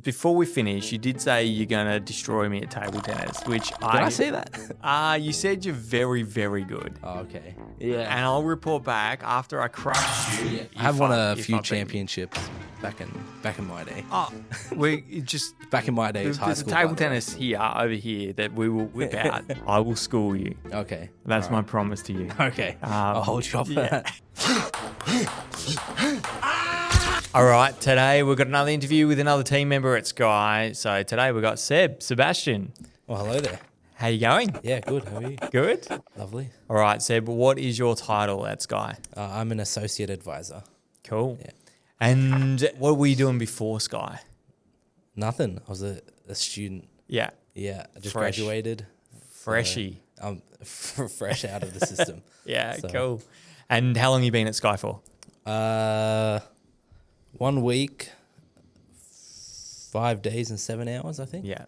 Before we finish, you did say you're going to destroy me at table tennis, which Did I say that? You said you're very, very good. Oh, okay. Yeah. And I'll report back after I crush you. Yeah. I have won a few championships back in my day. Oh, we just back in my day, it's high there's school. a table tennis here over here that we will whip out. I will school you. Okay. That's my promise to you. Okay. I'll hold you up for that. All right, today we've got another interview with another team member at Skye. So today we've got Sebastian. Well, hello there. How you going? Yeah, good. How are you? Good. Lovely. All right, Seb, what is your title at Skye? I'm an associate advisor. Cool. Yeah. And what were you doing before Skye? Nothing. I was a student. Yeah. Yeah, I just Fresh. graduated. Freshie. So I'm fresh out of the system. Yeah, So- cool. And how long you been at Skye for? 1 week, 5 days and 7 hours, I think. Yeah.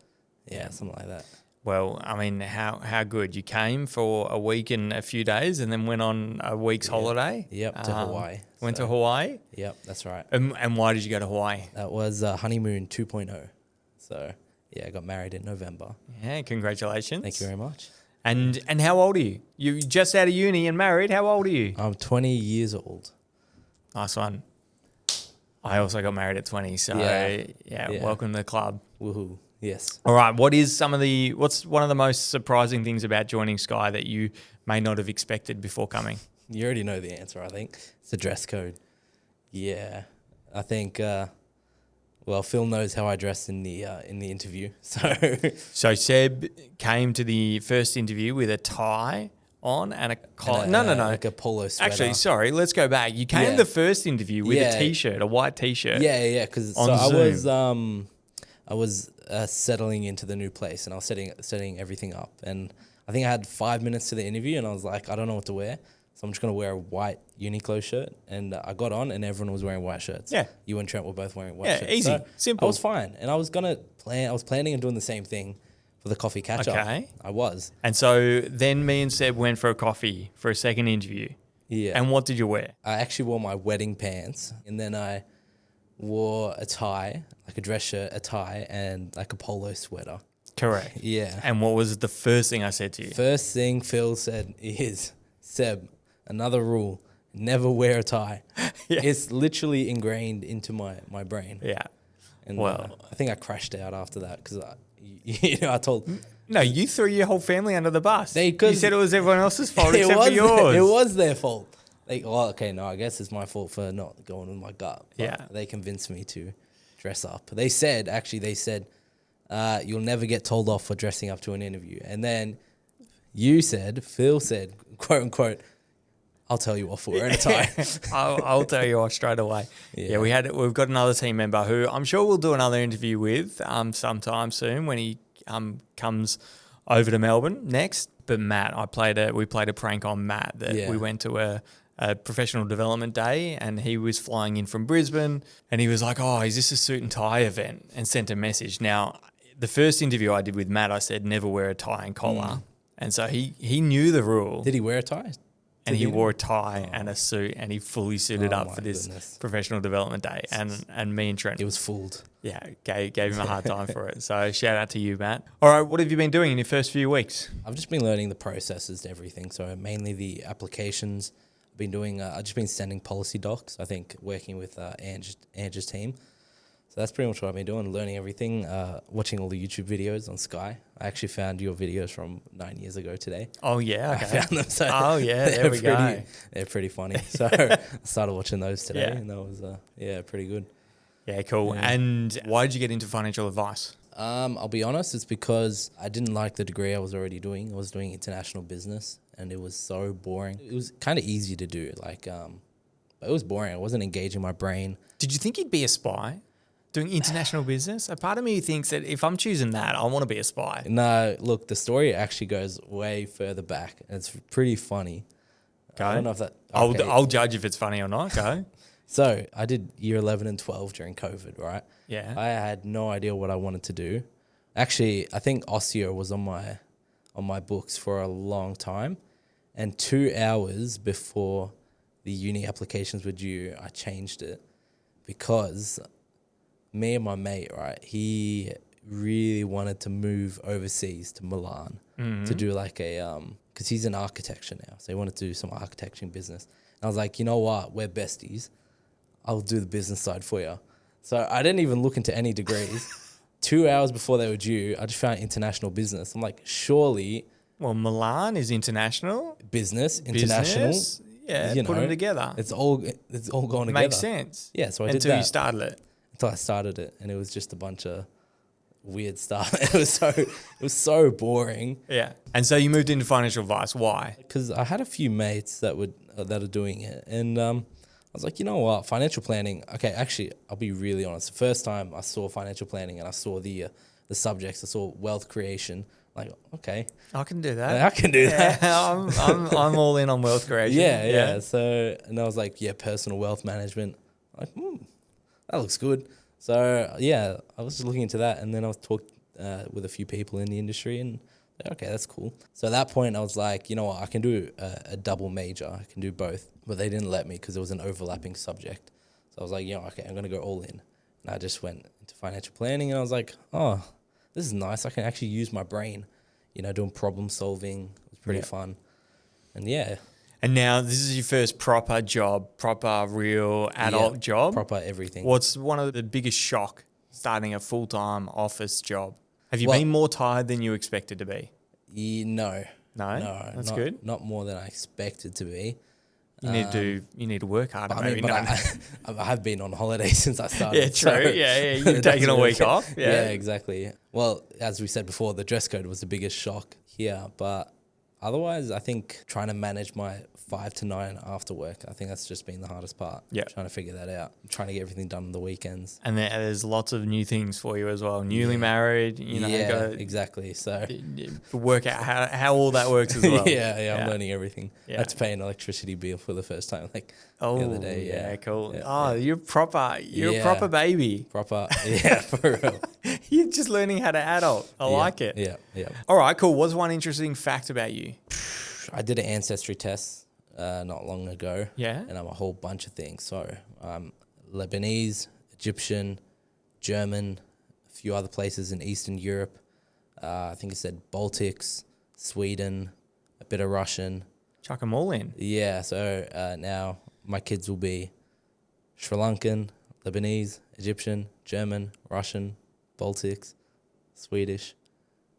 Yeah, something like that. Well, I mean, how good? You came for a week and a few days and then went on a week's holiday? Yep, to Hawaii. Went to Hawaii? Yep, that's right. And why did you go to Hawaii? That was honeymoon 2.0. So, yeah, I got married in November. Yeah, congratulations. Thank you very much. And how old are you? You just out of uni and married. How old are you? I'm 20 years old. Nice one. I also got married at 20, so Yeah. welcome to the club. Woohoo. Yes. All right, what's one of the most surprising things about joining Skye that you may not have expected before coming? You already know the answer, I think. It's the dress code. Yeah. I think, Phil knows how I dress in the interview. So Seb came to the first interview with a tie on and a collar. No. Like a polo sweater. Actually, sorry, let's go back. You came to the first interview with a T-shirt, a white T-shirt. Yeah. Because I was settling into the new place and I was setting everything up. And I think I had 5 minutes to the interview and I was like, I don't know what to wear. So I'm just going to wear a white Uniqlo shirt. And I got on and everyone was wearing white shirts. Yeah. You and Trent were both wearing white shirts. Yeah, easy, simple. I was fine. And I was planning on doing the same thing for the coffee catch-up. Okay. I was. And so then me and Seb went for a coffee for a second interview. Yeah. And what did you wear? I actually wore my wedding pants and then I wore a tie, like a dress shirt, a tie, and like a polo sweater. Correct. Yeah. And what was the first thing I said to you? First thing Phil said is, Seb, another rule, never wear a tie. Yeah. It's literally ingrained into my brain. Yeah. And Well- I think I crashed out after that because I told... No, you threw your whole family under the bus. You 'cause said it was everyone else's fault except for yours. It was their fault. I guess it's my fault for not going with my gut. But Yeah. They convinced me to dress up. They said, you'll never get told off for dressing up to an interview. And then Phil said, quote unquote, I'll tell you off for wearing a tie. I'll tell you off straight away. Yeah. We've got another team member who I'm sure we'll do another interview with sometime soon when he comes over to Melbourne next. But Matt, we played a prank on Matt that we went to a professional development day and he was flying in from Brisbane and he was like, oh, is this a suit and tie event? And sent a message. Now, the first interview I did with Matt, I said never wear a tie and collar. And so he knew the rule. Did he wear a tie? And he wore a tie and a suit and he fully suited up for this professional development day. And me and Trent. He was fooled. Yeah, gave him a hard time for it. So shout out to you, Matt. All right, what have you been doing in your first few weeks? I've just been learning the processes to everything. So mainly the applications. I've just been sending policy docs, I think, working with Angie's team. So that's pretty much what I've been doing, learning everything, watching all the YouTube videos on Skye. I actually found your videos from 9 years ago today. Oh, yeah, okay. I found them. So there we go. They're pretty funny. So I started watching those today, and that was, pretty good. Yeah, cool. Yeah. And why did you get into financial advice? I'll be honest, it's because I didn't like the degree I was already doing. I was doing international business, and it was so boring. It was kind of easy to do, but it was boring. I wasn't engaging my brain. Did you think you'd be a spy? Doing international business? A part of me thinks that if I'm choosing that, I want to be a spy. No, look, the story actually goes way further back. It's pretty funny. Go. I don't know if that... Okay. I'll judge if it's funny or not. Go. So I did year 11 and 12 during COVID, right? Yeah. I had no idea what I wanted to do. Actually, I think Osteo was on my books for a long time. And 2 hours before the uni applications were due, I changed it because me and my mate, right, he really wanted to move overseas to Milan to do like a, because he's in architecture now. So he wanted to do some architecture business. And I was like, you know what? We're besties. I'll do the business side for you. So I didn't even look into any degrees. 2 hours before they were due, I just found international business. I'm like, surely. Well, Milan is international. Business, international. Business, yeah, put them together. It's all going together. Makes sense. Yeah, so I did that. Until you started it. Until I started it, and it was just a bunch of weird stuff. It was so boring. Yeah. And so you moved into financial advice. Why? Because I had a few mates that are doing it, and I was like, you know what, financial planning. Okay, actually, I'll be really honest. The first time I saw financial planning and I saw the subjects, I saw wealth creation. Like, okay, I can do that. I can do that. I'm all in on wealth creation. Yeah. So, and I was like, yeah, personal wealth management. Like, that looks good. So, yeah, I was just looking into that, and then I was talking with a few people in the industry, and okay, that's cool. So at that point, I was like, you know what, I can do a double major. I can do both. But they didn't let me because there was an overlapping subject. So I was like, you know, okay, I'm going to go all in. And I just went into financial planning, and I was like, oh, this is nice. I can actually use my brain, you know, doing problem solving. It was pretty fun. And yeah. And now this is your first proper job, proper real adult job. Proper everything. What's one of the biggest shock starting a full-time office job? Have you been more tired than you expected to be? No. No? That's good. Not more than I expected to be. You need to work harder. I have been on holiday since I started. Yeah, true. So yeah. You've taken a week off. Yeah, exactly. Well, as we said before, the dress code was the biggest shock here. But otherwise, I think trying to manage my 5 to 9 after work, I think that's just been the hardest part. Yeah. Trying to figure that out. Trying to get everything done on the weekends. And there's lots of new things for you as well. Newly married, you know. Yeah, gotta exactly. So work out how all that works as well. yeah, I'm learning everything. Yeah. I had to pay an electricity bill for the first time, the other day. Yeah, cool. Yeah, you're proper. You're a proper baby. Proper, yeah, for real. You're just learning how to adult. I like it. Yeah. All right, cool. What's one interesting fact about you? I did an ancestry test not long ago. Yeah. And I'm a whole bunch of things. So I'm Lebanese, Egyptian, German, a few other places in Eastern Europe. I think it said Baltics, Sweden, a bit of Russian. Chuck them all in. Yeah. So now my kids will be Sri Lankan, Lebanese, Egyptian, German, Russian, Baltics, Swedish.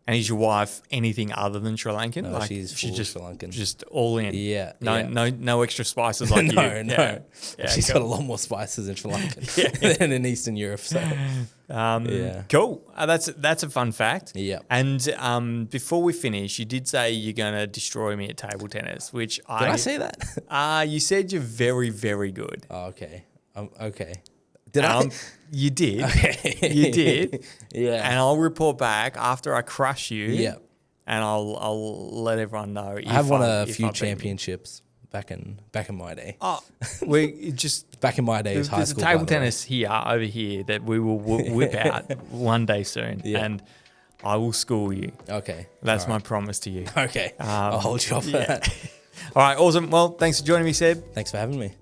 And is your wife anything other than Sri Lankan? No, she's just Sri Lankan. Just all in. Yeah. No extra spices like you. No. Yeah, She's got a lot more spices in Sri Lankan than in Eastern Europe. So cool. That's a fun fact. Yeah. And before we finish, you did say you're gonna destroy me at table tennis, which did I say that? You said you're very, very good. Oh, okay. Okay. Did I? You did. Okay. You did. Yeah. And I'll report back after I crush you. Yeah. And I'll let everyone know. I have won a few championships back in my day. Oh, we just back in my day, it was high school. There's a table tennis over here that we will whip out one day soon, and I will school you. Okay. That's my promise to you. Okay. I'll hold you up for that. All right, awesome. Well, thanks for joining me, Seb. Thanks for having me.